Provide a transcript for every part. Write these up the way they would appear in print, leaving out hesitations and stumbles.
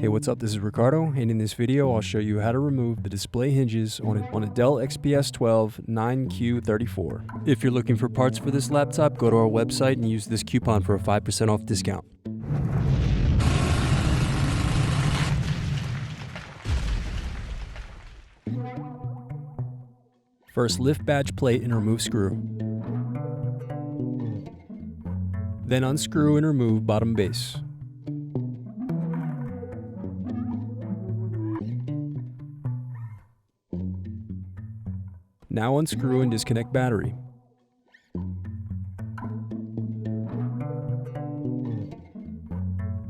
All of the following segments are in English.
Hey, what's up? This is Ricardo, and in this video I'll show you how to remove the display hinges on a Dell XPS 12-9Q34. If you're looking for parts for this laptop, go to our website and use this coupon for a 5% off discount. First, lift badge plate and remove screw. Then unscrew and remove bottom base. Now unscrew and disconnect battery.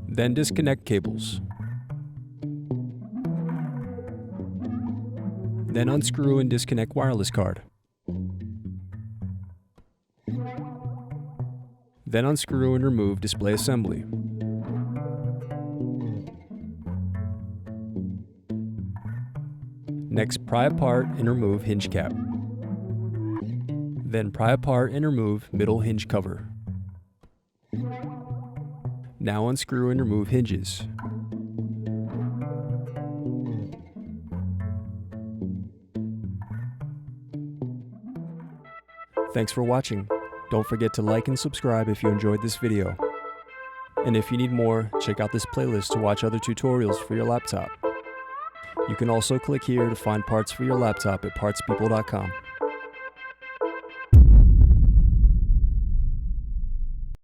Then disconnect cables. Then unscrew and disconnect wireless card. Then unscrew and remove display assembly. Next, pry apart and remove hinge cap. Then pry apart and remove middle hinge cover. Now unscrew and remove hinges. Thanks for watching. Don't forget to like and subscribe if you enjoyed this video. And if you need more, check out this playlist to watch other tutorials for your laptop. You can also click here to find parts for your laptop at partspeople.com.